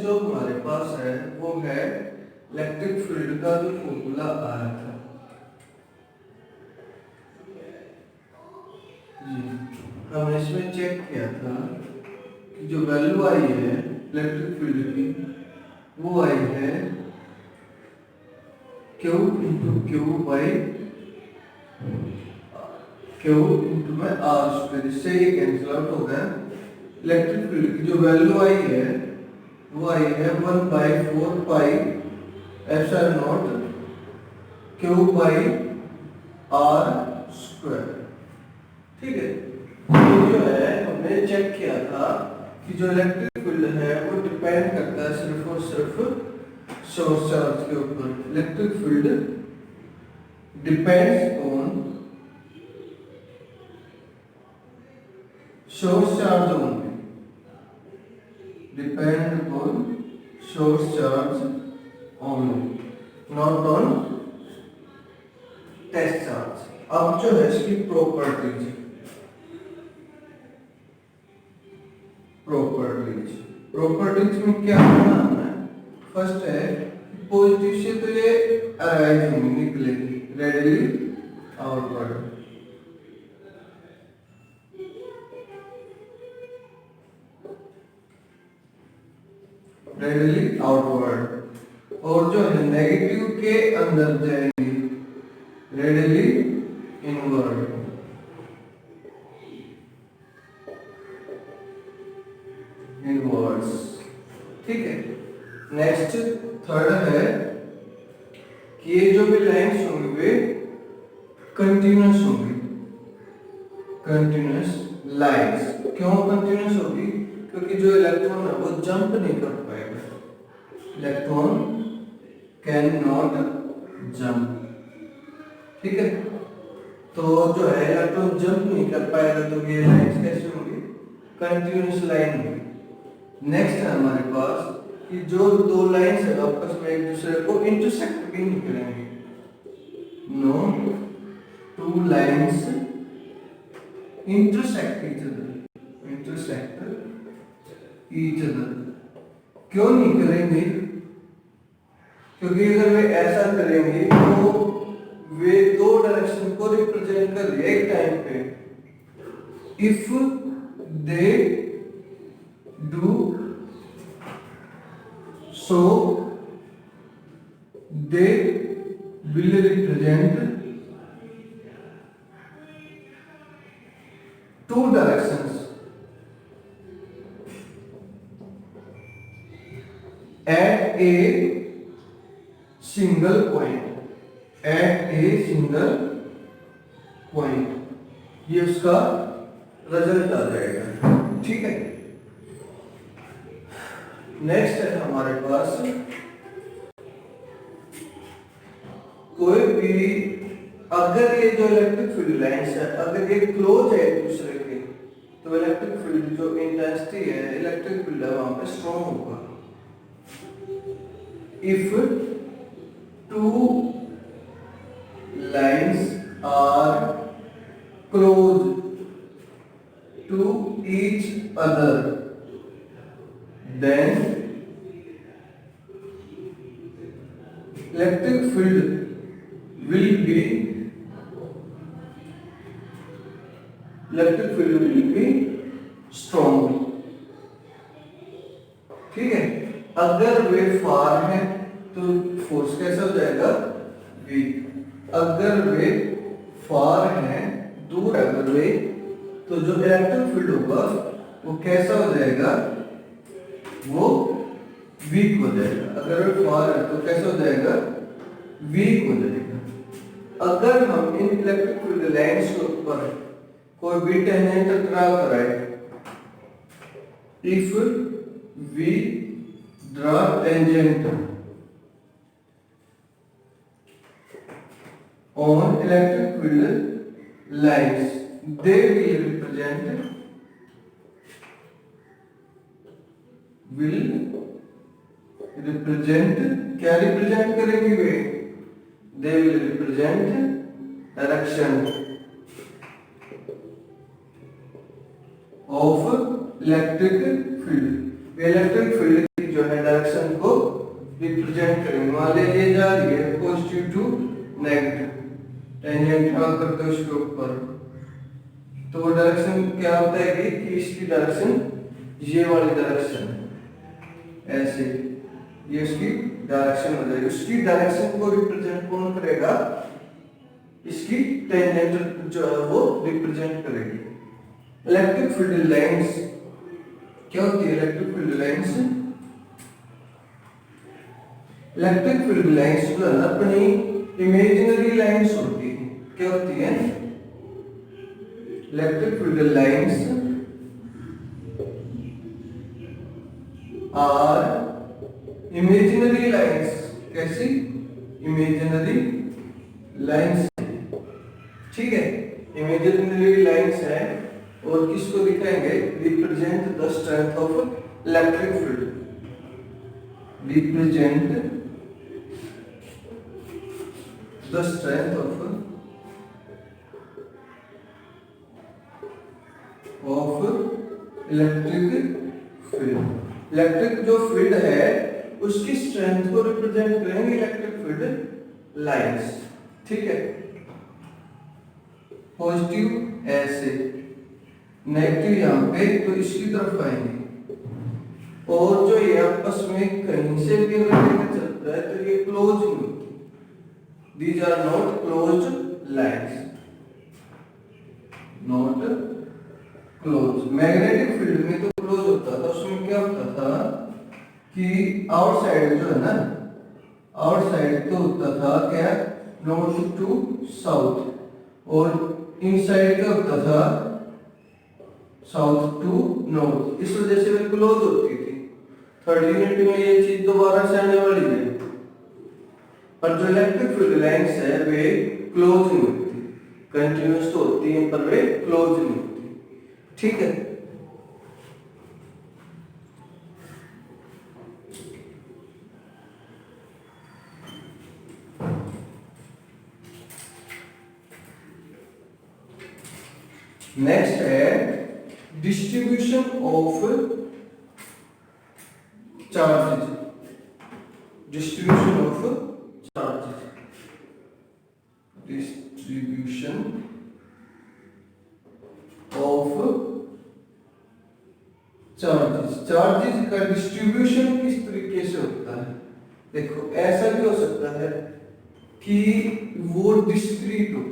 जो हमारे पास है वो है इलेक्ट्रिक फील्ड का जो फॉर्मूला आया था जी, हमने इसमें चेक किया था कि जो वैल्यू आई है इलेक्ट्रिक फील्ड की वो आई है Q into Q by Q into में आर स्क्वायर, इससे ये कैंसिल आउट हो गया। इलेक्ट्रिक फील्ड की जो वैल्यू आई है वो आई है 1/4 pi epsilon naught Q by r square. ठीक है, तो जो है हमने चेक किया था कि जो इलेक्ट्रिक फील्ड है वो डिपेंड करता है सिर्फ और सिर्फ सोर्स चार्ज के ऊपर। Electric field depends on source charge only, depend on source charge only, not on test charge. अब जो है इसकी प्रॉपर्टीज में क्या करना है, फर्स्ट है पॉजिटिव से तो ये अराइज होंगी, निकलेगी रेडिली आउटवर्ड, रेडिली आउटवर्ड, और जो है नेगेटिव के अंदर जाएंगी रेडिली इनवर्ड। ठीक है, नेक्स्ट थर्ड है कि ये जो भी लाइंस होंगी वे कंटिन्यूअस होंगी, कंटिन्यूअस लाइंस। क्यों कंटिन्यूअस होगी? क्योंकि जो इलेक्ट्रॉन है वो जंप नहीं कर पाएगा, इलेक्ट्रॉन कैन नॉट जंप। ठीक है, तो जो है इलेक्ट्रॉन जंप नहीं कर पाएगा, तो ये लाइंस कैसे होंगी? कंटिन्यूअस लाइन होगी। नेक्स्ट है हमारे पास कि जो दो लाइंस है आपस में एक दूसरे को इंटरसेक्ट भी नहीं करेंगे, no two lines intersect each other, intersect each other. क्यों नहीं करेंगे? क्योंकि अगर वे ऐसा करेंगे तो वे दो डायरेक्शन को रिप्रेजेंट कर रहे एक टाइम पे। If they do so they will represent two directions at a single point, at a single point, ये उसका रिजल्ट आ जाएगा। ठीक है, नेक्स्ट है हमारे पास कोई भी अगर ये जो इलेक्ट्रिक फील्ड लाइंस है अगर ये क्लोज है एक दूसरे के, तो इलेक्ट्रिक फील्ड जो इंटेंसिटी है इलेक्ट्रिक फील्ड है वहां पे स्ट्रॉन्ग होगा। If two lines are close to each other then electric field will be strong। ठीक है, अगर वे फार है तो फोर्स कैसा हो जाएगा? वीक। अगर वे फार है, दूर अगर वे, तो जो इलेक्ट्रिक फील्ड होगा वो कैसा हो जाएगा? वो वीक हो जाएगा। अगर वो फार है तो कैसा हो जाएगा? वीक हो जाएगा। अगर हम इन इलेक्ट्रिक फील्ड लाइंस के ऊपर कोई भी टेंजेंट ड्रा कराए, if we draw tangent on electric field lines, they will represent क्या रिप्रेजेंट करेंगे वे? they will represent direction of electric field। Electric field की जो है direction to negative, tangent draw करते हो उसके ऊपर, तो वो डायरेक्शन क्या होता है कि इसकी डायरेक्शन ये वाली डायरेक्शन ऐसे, ये उसकी डायरेक्शन हो जाएगी। उसकी डायरेक्शन को रिप्रेजेंट कौन करेगा, इसकी टेंजेंट जो है वो रिप्रेजेंट करेगी। इलेक्ट्रिक फील्ड लाइंस क्या होती है, electric field lines, electric field lines जो है अपनी इमेजिनरी लाइंस होती है। क्या होती है, electric field lines are imaginary lines. कैसी, इमेजिनरी लाइंस, ठीक है, इमेजिनरी लाइंस है और किसको दिखाएंगे, represent the strength of electric field, represent the strength of electric field. Electric जो फील्ड है उसकी स्ट्रेंथ को रिप्रेजेंट करेंगे इलेक्ट्रिक फील्ड लाइंस, ठीक है। पॉजिटिव ऐसे, नेगेटिव यहाँ पे, तो इसकी तरफ आएंगे, और जो ये आपस में कहीं से भी अगर लेकर चलता है तो ये क्लोज नहीं होती, these are not closed lines, not close. Magnetic field में तो क्लोज होता था, उसमें क्या होता था कि आउटसाइड जो है ना, आउटसाइड तो होता था क्या, नॉर्थ टू साउथ, और इनसाइड क्या होता था, साउथ टू नॉर्थ। इस वजह से वे क्लोज होती थी। थर्ड यूनिट में ये चीज दोबारा से आने वाली है, पर जो इलेक्ट्रिक फील्ड लाइंस है वे क्लोज नहीं होती, कंटिन्यूअस तो होती है पर वे क्लोज नहीं होती, ठीक है। नेक्स्ट है distribution of charges, distribution of charges, distribution of charges. Charges का डिस्ट्रीब्यूशन किस तरीके से होता है, देखो ऐसा भी हो सकता है कि वो डिस्क्रीट हो,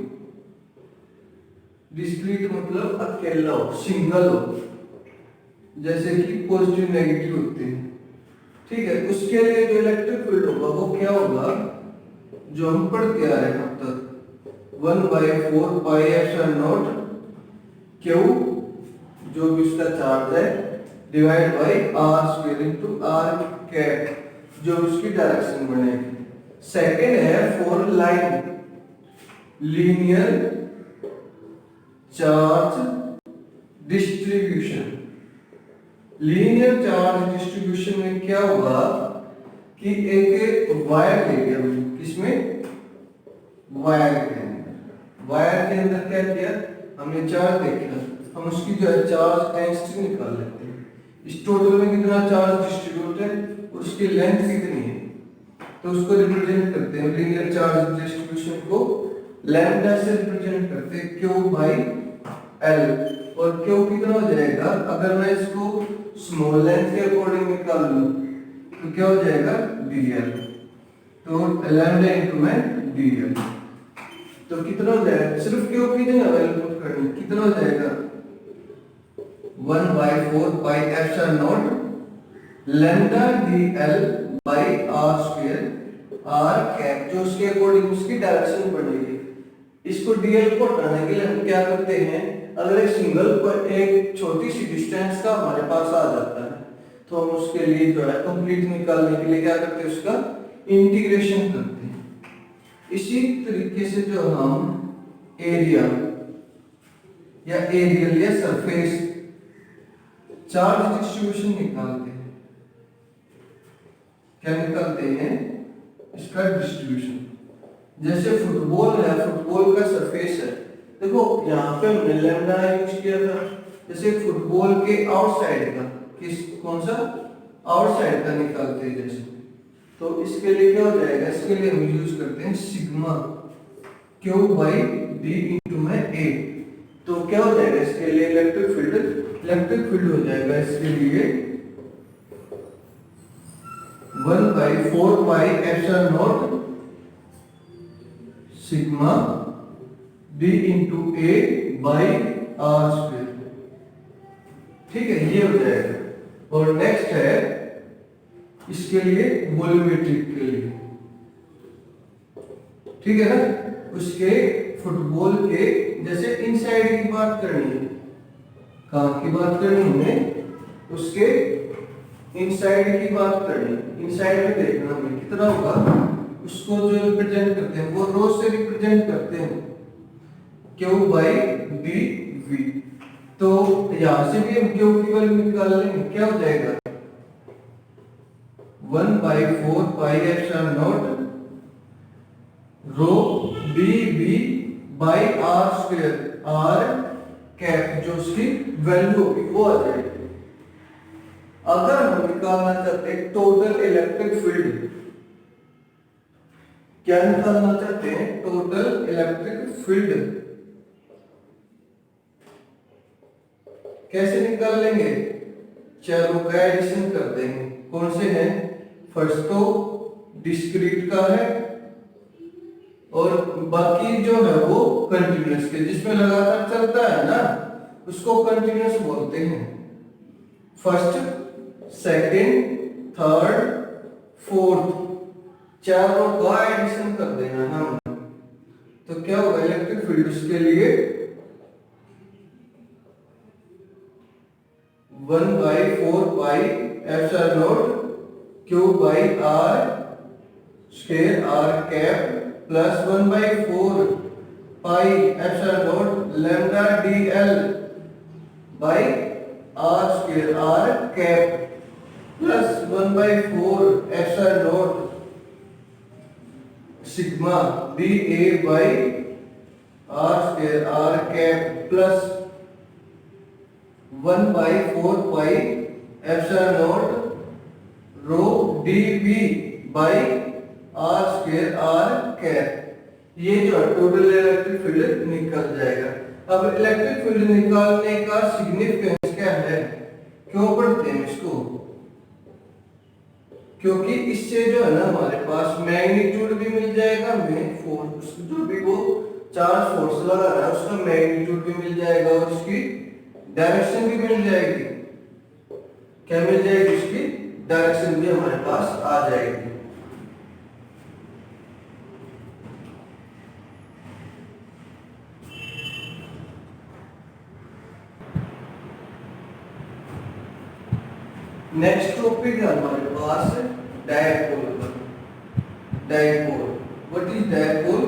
डिस्क्रीट मतलब अकेला हो, सिंगल हो, जैसे कि पॉजिटिव नेगेटिव होते हैं, ठीक है। उसके लिए जो इलेक्ट्रिक फील्ड होगा वो क्या होगा, जो हम पढ़ के आ रहे हैं अब तक, 1/4 पाई एप्सिलॉन नॉट क्यू, जो भी उसका चार्ज है, divide by r square into r cap, जो उसकी डायरेक्शन बनेगी। सेकंड है for line linear charge distribution. Linear charge distribution में क्या होगा कि एक वायर ले लिया, किसमें, वायर के अंदर, वायर के अंदर क्या किया हमने, चार्ज देखा, हम उसकी जो है चार्ज डेंसिटी निकाल लेते हैं, इस टोटल में कितना चार्ज डिस्ट्रीब्यूट है और उसकी लेंथ कितनी है, तो उसको रिप्रेजेंट करते हैं लीनियर चार्ज डिस्ट्रीब्यूशन को लैम्डा से रिप्रेजेंट करते हैं, क्यू बाई एल, और क्यू कितना हो जाएगा, अगर मैं इसको स्मॉल लेंथ के अकॉर्डिंग निकाल लूं तो क्या हो जाएगा, dl, तो लैम्डा इनटू में dl, तो कितना हो जाएगा, सिर्फ क्यू कितने अवेलेबल करनी, कितना हो जाएगा, 1/4 pi epsilon naught lambda dl by r square r cap, जो उसके अकॉर्डिंग उसकी डायरेक्शन बनेगी। इसको dl को हटाने के लिए हम क्या करते हैं, अगर एक सिंगल पर एक छोटी सी डिस्टेंस का हमारे पास आ जाता है तो हम उसके लिए जो है कंप्लीट निकालने के लिए क्या करते हैं, उसका इंटीग्रेशन करते हैं। इसी तरीके से जो हम एरिया या एरियल या सरफेस चार्ज डिस्ट्रीब्यूशन निकालते हैं, क्या निकालते हैं, इसका डिस्ट्रीब्यूशन। जैसे फुटबॉल है, फुटबॉल का सरफेस है, देखो यहाँ पे हमने लैम्डा यूज किया था, जैसे फुटबॉल के आउटसाइड का, किस कौन सा, आउटसाइड का निकालते हैं, जैसे तो इसके लिए क्या हो जाएगा, इसके लिए हम यूज करते हैं sigma Q by D into में ए। तो क्या हो जाएगा इसके लिए इलेक्ट्रिक फील्ड हो जाएगा इसके लिए 1/4 pi epsilon naught sigma d into a by r square. ठीक है, ये हो जाएगा। और नेक्स्ट है इसके लिए वॉल्यूमेट्रिक के लिए, ठीक है ना, उसके फुटबॉल के जैसे इनसाइड की बात करनी है, कहाँ की बात करनी है, उसके इनसाइड की बात करनी है। इनसाइड में देखना हमें कितना होगा, उसको जो रिप्रेजेंट करते हैं वो रो से रिप्रेजेंट करते हैं क्यू बाई डी वी। तो यहां से भी हम क्यू की वैल्यू निकाल लेंगे, क्या हो जाएगा 1/4 pi epsilon naught rho d v by r square, r cap जो उसकी वैल्यू होगी वो आ जाएगी। अगर हम निकालना चाहते हैं टोटल इलेक्ट्रिक फील्ड, क्या निकालना चाहते हैं टोटल इलेक्ट्रिक फील्ड, कैसे निकाल लेंगे, चारों का एडिशन कर देंगे। कौन से हैं, फर्स्ट तो डिस्क्रीट का है और बाकी जो है वो कंटिन्यूअस के, जिसमें लगातार चलता है ना उसको कंटिन्यूअस बोलते हैं। फर्स्ट, सेकंड, थर्ड, फोर्थ, चारों का एडिशन कर देना हम। तो क्या होगा इलेक्ट्रिक फील्ड उसके लिए 1/4 pi epsilon naught Q by r square r cap plus 1/4 pi epsilon naught lambda d l by r square r cap plus 1/4 epsilon naught sigma d a by r square r cap plus 1/4 pi epsilon naught rho d v by r square r cap. ये जो है total electric field निकल जाएगा। अब electric field निकालने का significance क्या है, क्यों पढ़ते हैं इसको, क्योंकि इससे जो है ना हमारे पास मैग्नीट्यूड भी मिल जाएगा, हमें फोर्स जो भी वो चार्ज फोर्स लगा रहा है उसका मैग्नीट्यूड भी मिल जाएगा और उसकी डायरेक्शन भी मिल जाएगी। क्या मिल जाएगी, उसकी डायरेक्शन भी हमारे पास आ जाएगी। नेक्स्ट टॉपिक है हमारे पास dipole. Dipole, what is dipole?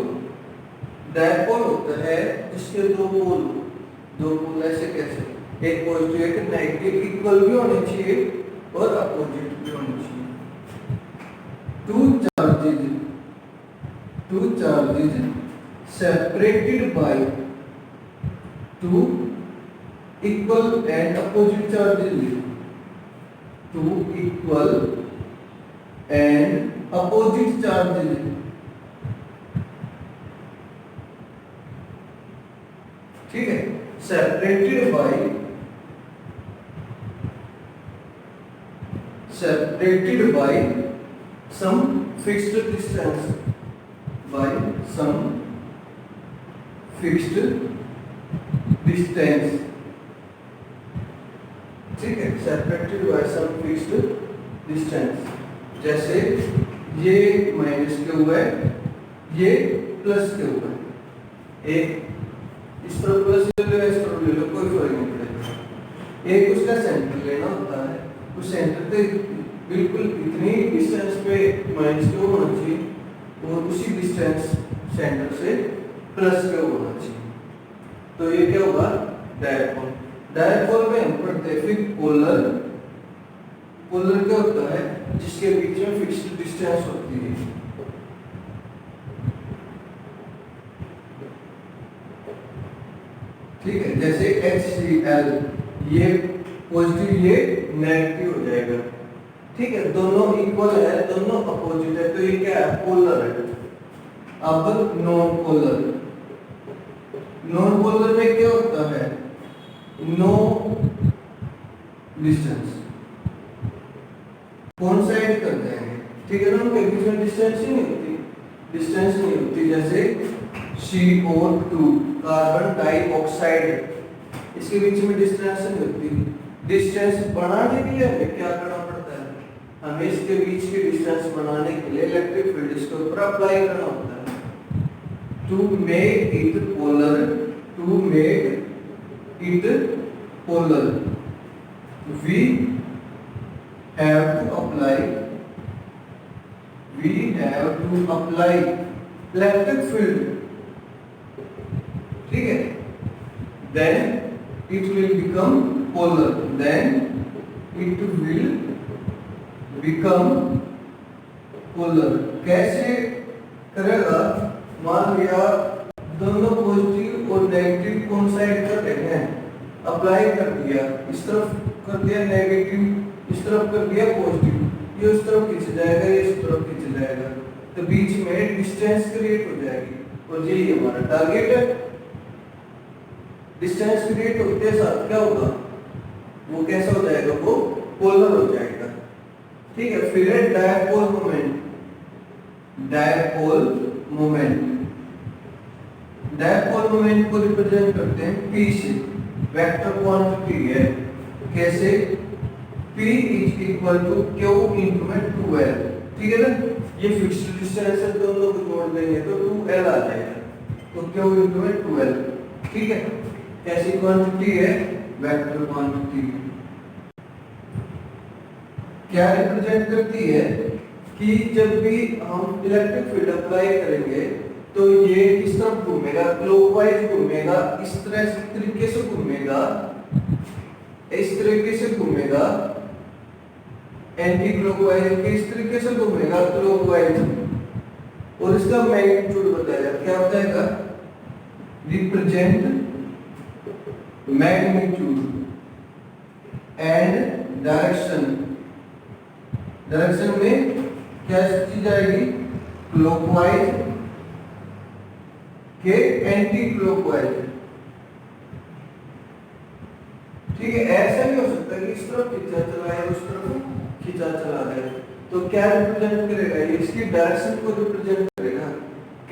Dipole होता है जिसके दो पोल ऐसे कैसे, एक पॉजिटिव एक नेगेटिव इक्वल भी होने चाहिए और अपोजिट भी होने चाहिए। Two charges separated by two equal and opposite charges, two equal and opposite charges. ठीक है, separated by some fixed distance, by some fixed distance। ठीक है, separated by some fixed distance। जैसे ये माइनस के हुआ है, ये प्लस के हुआ है, एक इस तरफ प्लस ले लो इस तरफ ले लो, कोई फर्क नहीं पड़ेगा। एक उसका सेंटर लेना होता है, उस सेंटर से बिल्कुल इतनी डिस्टेंस पे माइनस क्यों होना चाहिए और उसी डिस्टेंस सेंटर से प्लस क्यों होना चाहिए। तो ये क्या होगा डायपोल। डायपोल में हम पढ़ते हैं फिर पोलर। पोलर क्या होता है, जिसके बीच में फिक्स्ड डिस्टेंस होती है। ठीक है, जैसे HCl, ये पॉजिटिव ये नेगेटिव हो जाएगा। ठीक है, दोनों इक्वल है, दोनों अपोजिट है, तो ये क्या है, पोलर है। अब नॉन पोलर, नॉन पोलर में क्या होता है, नो डिस्टेंस, कौन साइड कर देंगे, ठीक है ना, उनके बीच में डिस्टेंस ही नहीं होती, डिस्टेंस नहीं होती। जैसे CO2 कार्बन डाइऑक्साइड, इसके बीच में डिस्टेंस नहीं होती। डिस्टेंस बनाने के लिए हमें क्या करना पड़ता है, हमें इसके बीच की डिस्टेंस बनाने के लिए इलेक्ट्रिक फील्ड इसके ऊपर अप्लाई करना होता है। To make it polar, to make it polar we have to apply, we have to apply electric field, ठीक है, then it will become polar, then it will become polar। कैसे करेगा, मान लिया दोनों पॉजिटिव और नेगेटिव कौन साइड कर रहे हैं, अप्लाई कर दिया, इस तरफ कर दिया नेगेटिव, इस तरफ कर दिया पॉजिटिव, ये उस तरफ खींच जाएगा, ये इस तरफ खींच जाएगा, तो बीच में डिस्टेंस क्रिएट हो जाएगी, और यही हमारा टारगेट है। डिस्टेंस क्रिएट होते साथ क्या होगा, वो कैसा हो जाएगा, वो पोलर हो जाएगा, ठीक है। फिर है dipole moment, dipole moment, dipole moment को रिप्रेजेंट करते हैं P से, वेक्टर क्वांटिटी है, कैसे, P is equal to Q into में 2L, ठीक है ना, ये फिक्स्ड डिस्टेंस है, दोनों को जोड़ देंगे तो 2L आ जाएगा, तो Q इनटू में 2L, ठीक है। कैसी क्वांटिटी है, वेक्टर क्वांटिटी, क्या रिप्रेजेंट करती है कि जब भी हम इलेक्ट्रिक फील्ड अप्लाई करेंगे तो ये किस तरफ घूमेगा, क्लॉकवाइज घूमेगा, इस तरह से तरीके से घूमेगा, इस तरीके से घूमेगा, एंटी क्लॉकवाइज इस तरीके से घूमेगा, क्लॉकवाइज, और इसका मैग्नीट्यूड बताएगा, क्या बताएगा, represent magnitude and direction, direction में क्या चीज आएगी, क्लॉकवाइज के एंटी क्लॉकवाइज, ठीक है। ऐसा नहीं हो सकता कि इस तरफ खींचा चला है, उस तरफ खींचा चला है, तो क्या रिप्रेजेंट करेगा, ये इसकी डायरेक्शन को रिप्रेजेंट करेगा।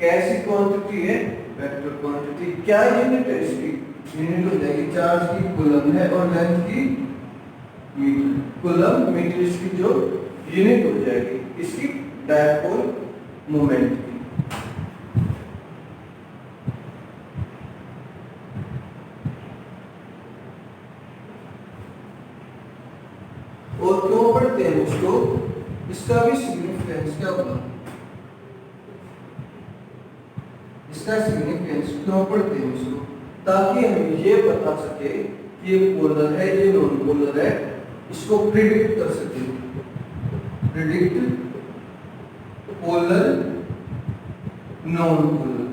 कैसी क्वांटिटी है, वेक्टर क्वांटिटी, क्या यूनिट है इसकी, यूनिट हो जाएगी चार्ज की, कूलम है, और लेंथ की मीटर, कूलम मीटर इसकी जो यूनिट हो जाएगी इसकी डायपोल मोमेंट की। और क्यों पढ़ते हैं उसको, इसका भी सिग्निफिकेंस क्या होगा, इसका सिग्निफिकेंस क्यों पढ़ते हैं इसको, ताकि हम ये बता सके कि ये पोलर है, ये नॉन पोलर है, इसको प्रिडिक्ट कर सके, प्रिडिक्ट पोलर नॉन पोलर,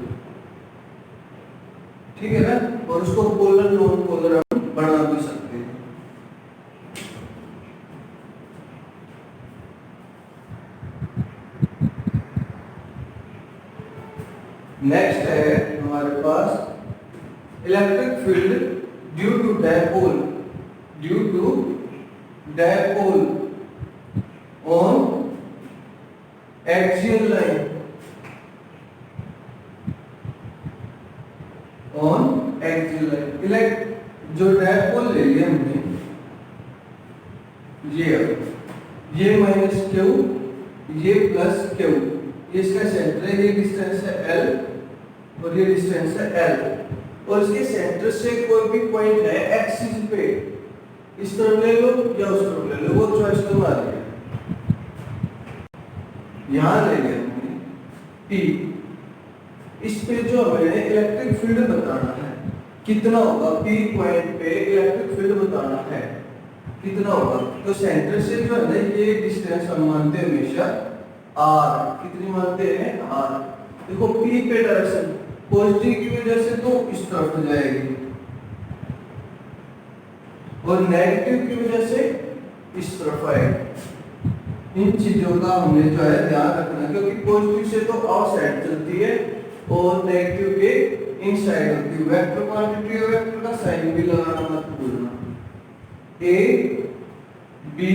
ठीक है ना, और उसको पोलर नॉन पोलर हम बना भी सकते हैं। नेक्स्ट है हमारे पास electric field due to dipole, due to dipole on axial line, on axial line, जो डायपोल ले लिया हमने, ये माइनस क्यू, ये प्लस क्यू, ये इसका सेंटर है, ये डिस्टेंस है L और ये डिस्टेंस है L, और इसके सेंटर से कोई भी पॉइंट है एक्सिस पे, इस तरफ ले लो या उस तरफ ले लो, वो चॉइस तुम्हारी है। यहां ले लिया हमने P, इस पे जो हमें इलेक्ट्रिक फील्ड बताना है कितना होगा, P पॉइंट पे इलेक्ट्रिक फील्ड बताना है कितना होगा, तो सेंटर से जो है ना ये डिस्टेंस हम मानते हैं हमेशा R, कितनी मानते हैं R। देखो P पे डायरेक्शन पॉजिटिव की वजह से तो इस तरफ जाएगी, और नेगेटिव की वजह से इस तरफ आएगी, इन चीजों का हमें जो है ध्यान रखना, क्योंकि पॉजिटिव से तो आउटसाइड चलती है और नेगेटिव के इनसाइड होती है। वेक्टर क्वांटिटी और वेक्टर का साइन भी लगाना मत भूलना। ए बी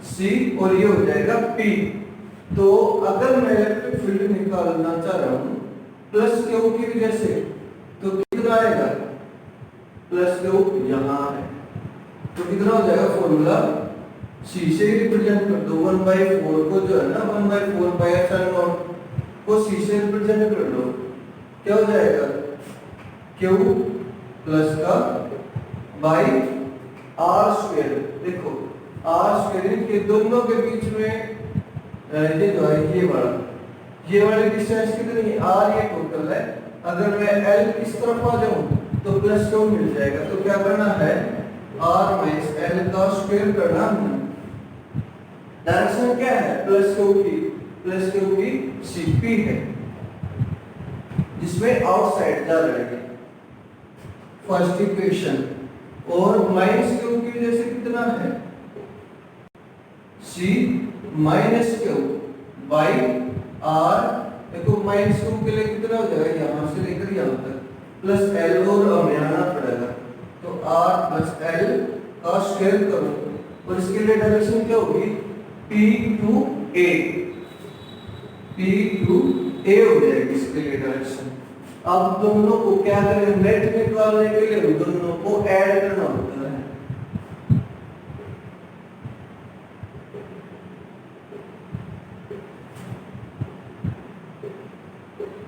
सी और ये हो जाएगा पी। तो अगर मैं इलेक्ट्रिक फील्ड निकालना चाह रहा हूं प्लस क्यू की वजह से, तो कितना आएगा? प्लस क्यू यहां है, तो कितना हो जाएगा? फॉर्मूला सी से रिप्रेजेंट कर दो। 1/4 को जो है ना 1/4 पाई एप्सिलॉन नॉट को सी से रिप्रेजेंट कर दो, क्या हो जाएगा? क्यू प्लस का बाई आर स्क्वायर। देखो आर स्क्वायर के दोनों के बीच में ये जो है ये वाली डिस्टेंस कितनी है? आर ये टोटल है। अगर मैं एल इस तरफ आ जाऊं तो प्लस क्यू मिल जाएगा। तो क्या करना है? आर माइनस एल का स्क्वायर करना है। डायरेक्शन क्या है? प्लस क्यू की सीपी है, जिसमें आउटसाइड जा रहा है फर्स्ट इक्वेशन। और माइनस क्यू की वजह से कितना है? सी माइनस क्यू बाई आर। देखो माइनस क्यू के लिए कितना हो जाएगा? यहां से लेकर यहां तक प्लस एल और हमें आना पड़ेगा, तो आर प्लस एल का स्क्वायर करो। और इसके लिए डायरेक्शन क्या होगी? पी टू ए हो जाएगी इसके लिए डायरेक्शन। अब दोनों को क्या करें? नेट निकालने के लिए दोनों को ऐड करना होता है।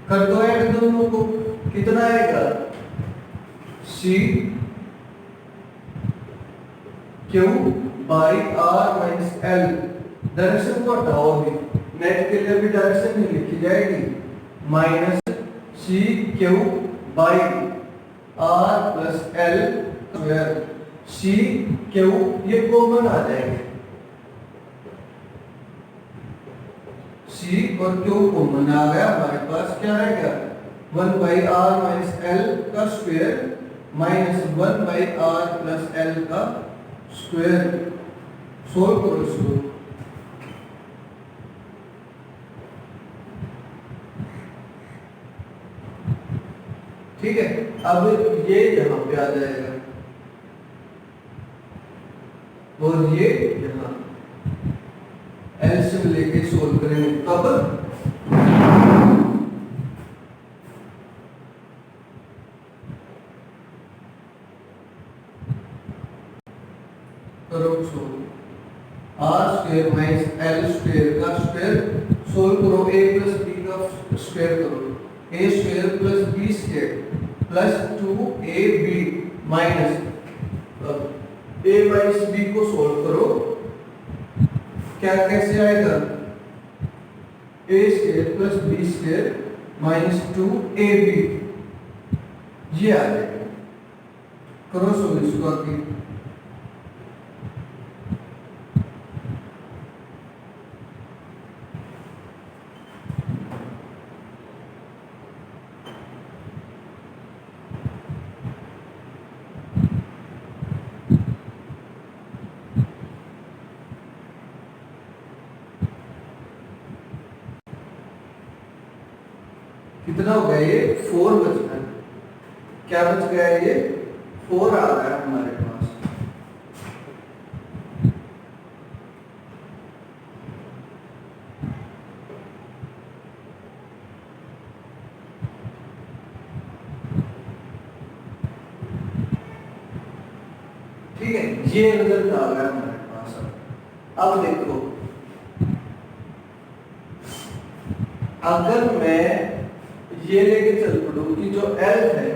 कर दो ऐड दोनों को, कितना आएगा? C q by r minus l. Direction को हटाओ अभी, नेट के लिए भी डायरेक्शन नहीं लिखी जाएगी। Minus c q by r plus l square. C q ये कॉमन आ जाएंगे, सी और क्यू कॉमन आ गया। हमारे पास क्या रहेगा? 1/r माइनस एल का square minus 1/r plus L का स्क्वायर। सोल्व करो इसको। ठीक है, अब ये यहां पे आ जाएगा और ये यहां एलसीएम लेके सोल्व करेंगे। तब करो solve. R square minus l square का स्क्वायर सोल्व करो। ए प्लस बी का स्क्वायर करो। A square plus b square plus 2ab minus a minus b को सोल्व करो। क्या कैसे आएगा? a square plus b square minus 2ab ये आ जाएगा। करो सोल्व इसको आगे। कितना हो गया? ये 4 बच गया। क्या बच गया? ये 4 आ गया हमारे पास। ठीक है, ये रिजल्ट आ गया हमारे पास। अब देखो, अगर मैं ये लेके चल पड़ू कि जो L है,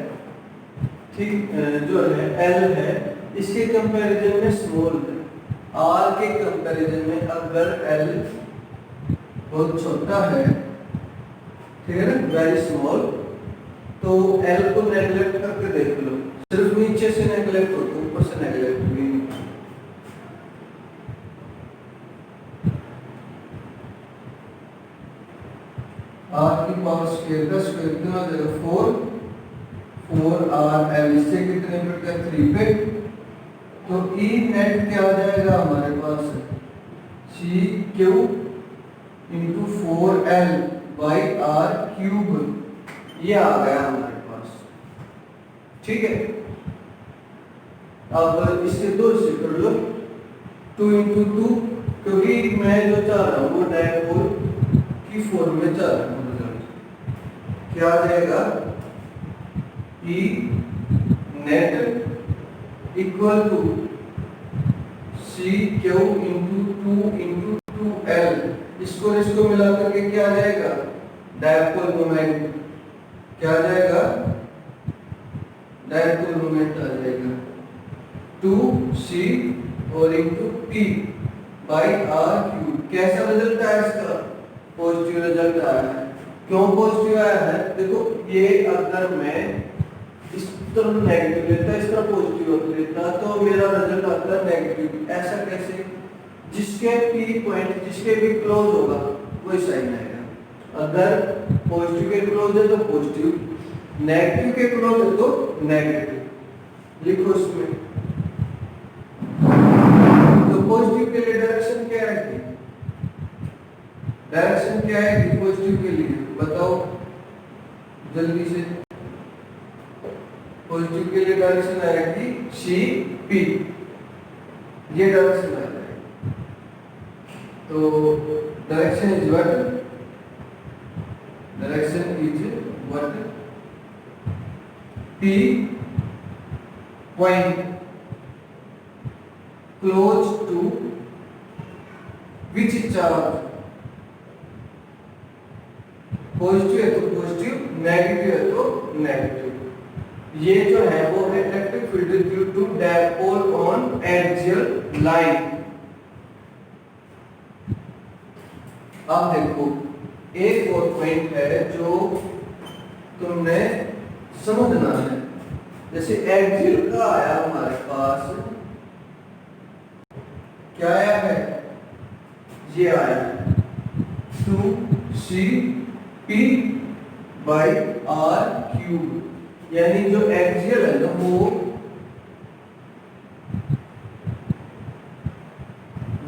ठीक जो है L है, इसके कंपैरिजन में स्मॉल है। R के कंपैरिजन में अगर L बहुत छोटा है, ठीक है ना, वेरी स्मॉल, तो L को नेगलेक्ट करके देख लो। सिर्फ नीचे से नेगलेक्ट होता है, ऊपर से नेगलेक्ट भी नहीं। R की पावर स्क्वायर का स्क्वायर कितना हो जाएगा? 4 4R L इससे कितने पे गया? 3 पे। तो E नेट क्या आ जाएगा हमारे पास? C Q into 4L by r cube, ये आ गया हमारे पास। ठीक है, अब इससे दो से कर लो, 2 इंटू 2, क्योंकि मैं जो चाह रहा हूँ वो डायपोल की फॉर्म में चाह रहा हूँ। क्या आ जाएगा, E net equal to C Q into 2 into 2L, इसको मिला करके क्या आ जाएगा, डायपोल मोमेंट। क्या आ जाएगा, डायपोल मोमेंट आ जाएगा 2C और into P by r cube. कैसा रिजल्ट आया इसका, पॉजिटिव रिजल्ट आया है। क्यों पॉजिटिव आया है, देखो ये अगर मैं इस तरफ नेगेटिव लेता, इस तरफ पॉजिटिव लेता, तो मेरा रिजल्ट आता है नेगेटिव। ऐसा कैसे, जिसके पी पॉइंट जिसके भी क्लोज होगा वही साइन आएगा। अगर पॉजिटिव के क्लोज है तो पॉजिटिव, नेगेटिव के क्लोज है तो नेगेटिव। लिखो इसमें, तो पॉजिटिव के लिए डायरेक्शन क्या है, डायरेक्शन क्या है पॉजिटिव के लिए, बताओ जल्दी से। पॉजिटिव के लिए डायरेक्शन आएगी सी पी, ये डायरेक्शन आ जाएगा। तो direction is what, direction is what, P point close to which charge, positive है तो पॉजिटिव, नेगेटिव है तो नेगेटिव। ये जो है वो electric field due to dipole on axial line. अब देखो एक और पॉइंट है जो तुमने समझना है। जैसे एक्सियल का आया हमारे पास, क्या आया है, ये आया 2C P by r cube, यानी जो एक्सियल है ना वो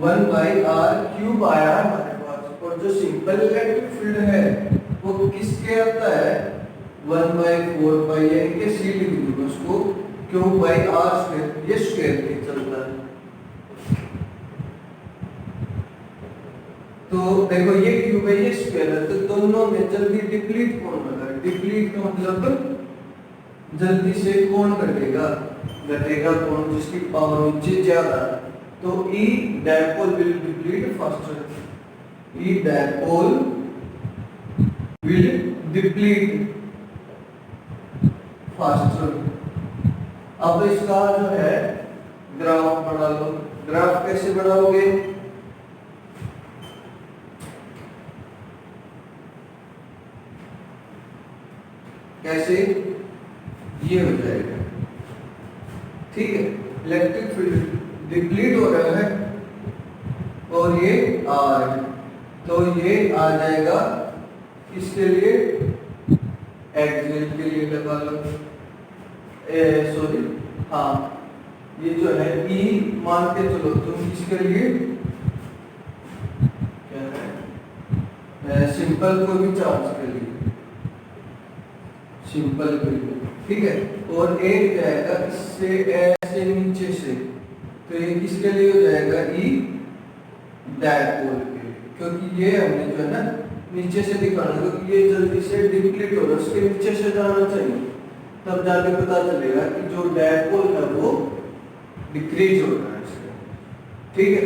1 बाई आर क्यूब आया हमारे पास। और जो सिंपल इलेक्ट्रिक फील्ड है वो किसके आता है, 1 बाई 4 पाई, यानी कि सी लिख दूंगा उसको, क्यू बाई आर स्क्वायर, ये स्क्वायर के चलता है। तो देखो ये क्यूब है, ये स्क्वायर है, तो दोनों में जल्दी डिप्लीट कौन होगा, डिप्लीट का मतलब जल्दी से कौन घटेगा, घटेगा कौन जिसकी पावर नीचे ज्यादा। तो E dipole will deplete faster, E dipole will deplete faster. अब इसका जो है ग्राफ बना लो। ग्राफ कैसे बनाओगे, कैसे, ये हो जाएगा। ठीक है, इलेक्ट्रिक फील्ड डिप्लीट हो रहा है और ये आ रहा है, तो ये आ जाएगा किसके लिए, एक्सियल के लिए लगा लो, सॉरी हाँ, ये जो है ई मान के चलो तुम किसके लिए, क्या है, सिंपल को भी चार्ज के लिए, सिंपल के लिए। ठीक है, और एक जाएगा इससे ऐसे नीचे से, तो ये किसके लिए हो जाएगा, ई डायपोल के लिए, क्योंकि ये हमने जो है ना नीचे से दिखाना, क्योंकि ये जल्दी से डिप्लीट हो रहा है, उसके नीचे से जाना चाहिए, तब जाके पता चलेगा कि जो डायपोल है वो डिक्रीज हो रहा है। ठीक है।